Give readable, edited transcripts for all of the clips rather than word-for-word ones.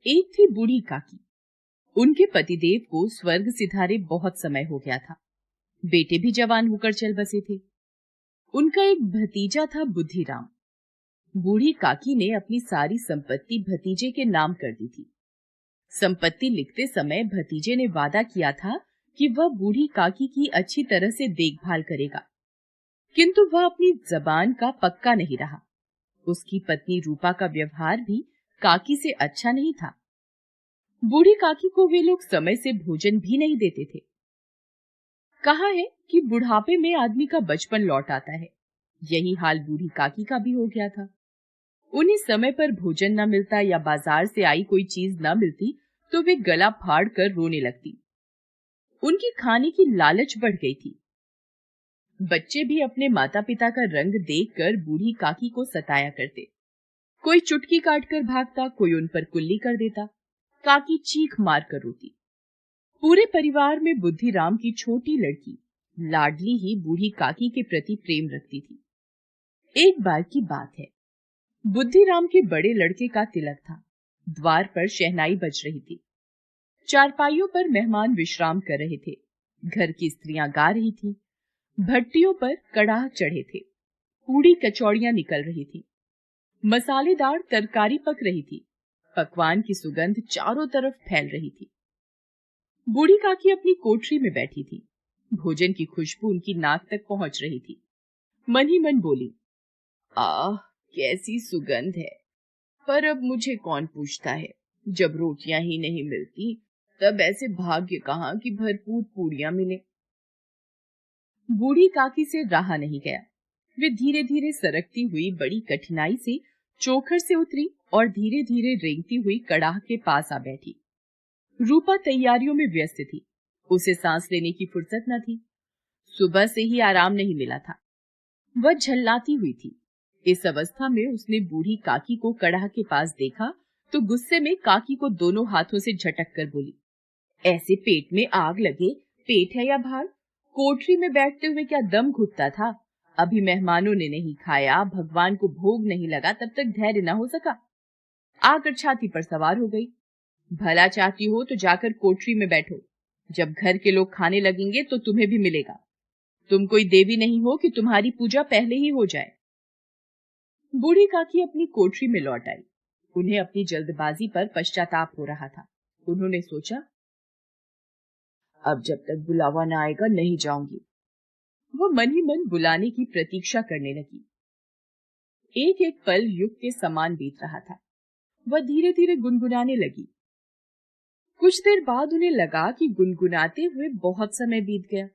एक थी बूढ़ी काकी। उनके पतिदेव को स्वर्ग सिधारे बहुत समय हो गया था। बेटे भी जवान होकर चल बसे थे। उनका एक भतीजा था बुद्धिराम। बूढ़ी काकी ने अपनी सारी संपत्ति भतीजे के नाम कर दी थी। संपत्ति लिखते समय भतीजे ने वादा किया था कि वह बूढ़ी काकी की अच्छी तरह से देखभाल करेगा, किंतु वह अपनी जबान का पक्का नहीं रहा। उसकी पत्नी रूपा का व्यवहार भी काकी से अच्छा नहीं था। बूढ़ी काकी को वे लोग समय से भोजन भी नहीं देते थे। कहा है कि बुढ़ापे में आदमी का बचपन लौट आता है। यही हाल बूढ़ी काकी का भी हो गया था। उन्हें समय पर भोजन न मिलता या बाजार से आई कोई चीज न मिलती तो वे गला फाड़ कर रोने लगती। उनकी खाने की लालच बढ़ गई थी। बच्चे भी अपने माता पिता का रंग देखकर बूढ़ी काकी को सताया करते। कोई चुटकी काटकर भागता, कोई उन पर कुल्ली कर देता। काकी चीख मार कर रोती। पूरे परिवार में बुद्धिराम की छोटी लड़की लाडली ही बूढ़ी काकी के प्रति प्रेम रखती थी। एक बार की बात है, बुद्धिराम के बड़े लड़के का तिलक था। द्वार पर शहनाई बज रही थी। चारपाइयों पर मेहमान विश्राम कर रहे थे। घर की स्त्रियां गा रही थीं। भट्टियों पर कड़ाह चढ़े थे। पूड़ी कचौड़ियां निकल रही थी। मसालेदार तरकारी पक रही थी। पकवान की सुगंध चारों तरफ फैल रही थी। बूढ़ी काकी अपनी कोठरी में बैठी थी। भोजन की खुशबू उनकी नाक तक पहुंच रही थी। मन ही मन बोली, आह, कैसी सुगंध है। पर अब मुझे कौन पूछता है, जब रोटियां ही नहीं मिलती तब ऐसे भाग्य कहाँ कि भरपूर पूड़ियां मिले। बूढ़ी काकी से रहा नहीं गया। वे धीरे धीरे सरकती हुई बड़ी कठिनाई से चोखर से उतरी और धीरे धीरे रेंगती हुई कड़ाह के पास आ बैठी। रूपा तैयारियों में व्यस्त थी। उसे सांस लेने की फुर्सत न थी। सुबह से ही आराम नहीं मिला था। वह झल्लाती हुई थी। इस अवस्था में उसने बूढ़ी काकी को कड़ाह के पास देखा तो गुस्से में काकी को दोनों हाथों से झटक कर बोली, ऐसे पेट में आग लगे, पेट है या भार? कोठरी में बैठते हुए क्या दम घुटता था? अभी मेहमानों ने नहीं खाया, भगवान को भोग नहीं लगा, तब तक धैर्य न हो सका। आकर छाती पर सवार हो गई। भला चाहती हो तो जाकर कोठरी में बैठो। जब घर के लोग खाने लगेंगे तो तुम्हें भी मिलेगा। तुम कोई देवी नहीं हो कि तुम्हारी पूजा पहले ही हो जाए। बूढ़ी काकी अपनी कोठरी में लौट आई। उन्हें अपनी जल्दबाजी पर पश्चाताप हो रहा था। उन्होंने सोचा, अब जब तक बुलावा न आएगा नहीं जाऊंगी। वो मन ही मन बुलाने की प्रतीक्षा करने लगी। एक एक पल युग के समान बीत रहा था। वह धीरे धीरे गुनगुनाने लगी। कुछ देर बाद उन्हें लगा कि गुनगुनाते हुए बहुत समय बीत गया।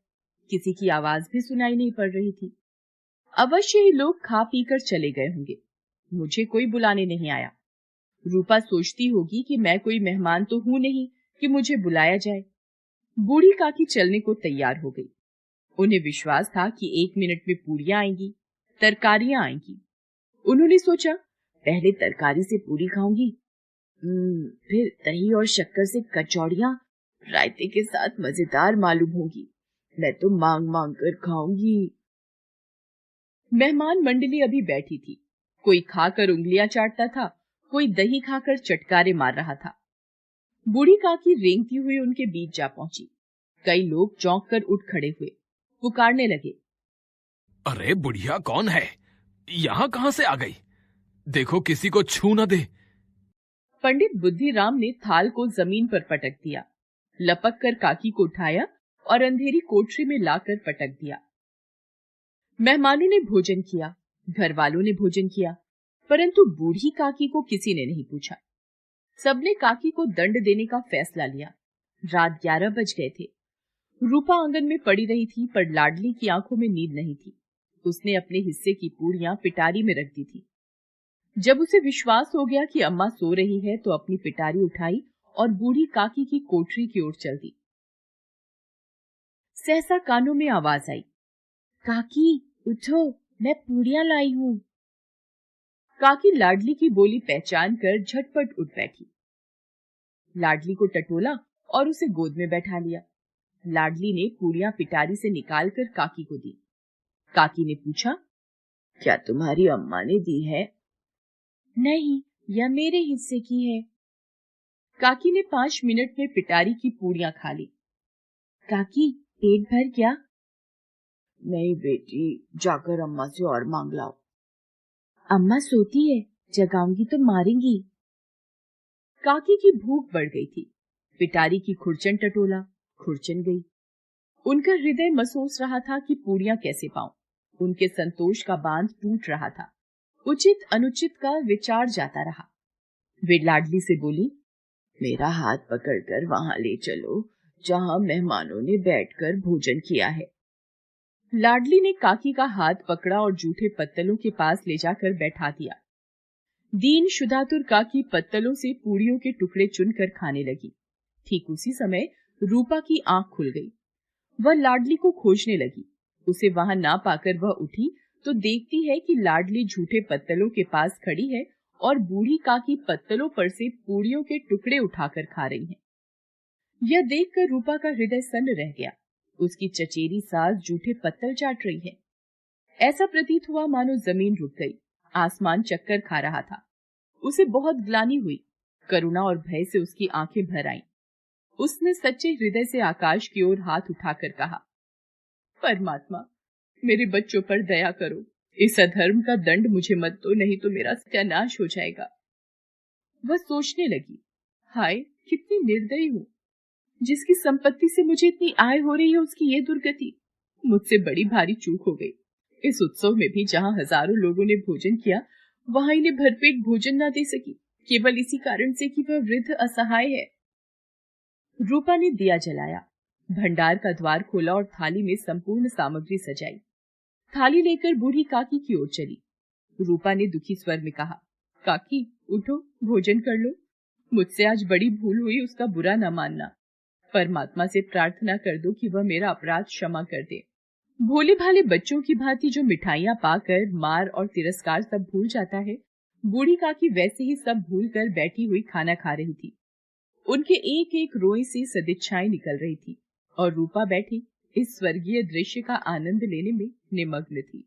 किसी की आवाज भी सुनाई नहीं पड़ रही थी। अवश्य ही लोग खा पीकर चले गए होंगे। मुझे कोई बुलाने नहीं आया। रूपा सोचती होगी कि मैं कोई मेहमान तो हूं नहीं कि मुझे बुलाया जाए। बूढ़ी काकी चलने को तैयार हो गई। उन्हें विश्वास था कि 1 मिनट में पूड़ियां आएंगी, तरकारियां आएंगी। उन्होंने सोचा, पहले तरकारी से पूरी खाऊंगी, फिर दही और शक्कर से कचौड़ियां रायते के साथ मजेदार मालूम होगी। मैं तो मांग मांग कर खाऊंगी। मेहमान मंडली अभी बैठी थी। कोई खाकर उंगलियां चाटता था, कोई दही खाकर चटकारे मार रहा था। बूढ़ी काकी रेंगती हुई उनके बीच जा पहुंची। कई लोग चौंक कर उठ खड़े हुए, पुकारने लगे, अरे बुढ़िया कौन है? यहाँ कहाँ से आ गई? देखो किसी को छू न दे। पंडित बुद्धिराम ने थाल को जमीन पर पटक दिया, लपक कर काकी को उठाया और अंधेरी कोठरी में लाकर पटक दिया। मेहमानों ने भोजन किया, घर वालों ने भोजन किया, परंतु बूढ़ी काकी को किसी ने नहीं पूछा। सबने काकी को दंड देने का फैसला लिया। रात 11 बज गए थे। रूपा आंगन में पड़ी रही थी, पर लाडली की आंखों में नींद नहीं थी। उसने अपने हिस्से की पूड़ियां पिटारी में रख दी थी। जब उसे विश्वास हो गया कि अम्मा सो रही है तो अपनी पिटारी उठाई और बूढ़ी काकी की कोठरी की ओर चल दी। सहसा कानों में आवाज आई, काकी उठो, मैं पूड़ियां लाई हूं। काकी लाडली की बोली पहचान कर झटपट उठ बैठी। लाडली को टटोला और उसे गोद में बैठा लिया। लाडली ने पूड़ियां पिटारी से निकालकर काकी को दी। काकी ने पूछा, क्या तुम्हारी अम्मा ने दी है? नहीं, यह मेरे हिस्से की है। काकी ने 5 मिनट में पिटारी की पूड़ियां खा ली। काकी, पेट भर क्या? नहीं बेटी, जाकर अम्मा से और मांग लाओ। अम्मा सोती है, जगाऊंगी तो मारेंगी। काकी की भूख बढ़ गई थी। पिटारी की खुरचन टटोला, खुरचन गई। उनका हृदय महसूस रहा था कि पूड़ियां कैसे पाऊं। उनके संतोष का बांध टूट रहा था। उचित अनुचित का विचार जाता रहा। वे लाडली से बोली, मेरा हाथ पकड़कर वहां ले चलो जहां मेहमानों ने बैठकर भोजन किया है। लाडली ने काकी का हाथ पकड़ा और जूठे पत्तलों के पास ले जाकर बैठा दिया। दीन शुदातुर काकी पत्तलों से पूड़ियों के टुकड़े चुनकर खाने लगी। ठीक उसी समय रूपा की आंख खुल गई। वह लाडली को खोजने लगी। उसे वहां ना पाकर वह उठी तो देखती है कि लाडली झूठे पत्तलों के पास खड़ी है और बूढ़ी काकी पत्तलों पर से पूड़ियों के टुकड़े उठाकर खा रही है। यह देखकर रूपा का हृदय सन्न रह गया। उसकी चचेरी सास झूठे पत्तल चाट रही है। ऐसा प्रतीत हुआ मानो जमीन रुक गई, आसमान चक्कर खा रहा था। उसे बहुत ग्लानि हुई। करुणा और भय से उसकी आंखें भर आईं। उसने सच्चे हृदय से आकाश की ओर हाथ उठाकर कहा, परमात्मा, मेरे बच्चों पर दया करो। इस अधर्म का दंड मुझे मत दो, नहीं तो मेरा सत्यानाश हो जाएगा। वह सोचने लगी, हाय कितनी निर्दयी हूं। जिसकी संपत्ति से मुझे इतनी आय हो रही है उसकी ये दुर्गति। मुझसे बड़ी भारी चूक हो गई। इस उत्सव में भी जहां हजारों लोगों ने भोजन किया, वहां इन्हें भरपेट भोजन न दे सकी, केवल इसी कारण से कि वह वृद्ध असहाय है। रूपा ने दिया जलाया, भंडार का द्वार खोला और थाली में संपूर्ण सामग्री सजाई। थाली लेकर बूढ़ी काकी की ओर चली। रूपा ने दुखी स्वर में कहा, काकी उठो, भोजन कर लो। मुझसे आज बड़ी भूल हुई, उसका बुरा न मानना। परमात्मा से प्रार्थना कर दो कि वह मेरा अपराध क्षमा कर दे। भोले भाले बच्चों की भांति जो मिठाइयां पाकर मार और तिरस्कार सब भूल जाता है, बूढ़ी काकी वैसे ही सब भूल कर बैठी हुई खाना खा रही थी। उनके एक एक रोए से सदिच्छाएं निकल रही थी और रूपा बैठी इस स्वर्गीय दृश्य का आनंद लेने में निमग्न थी।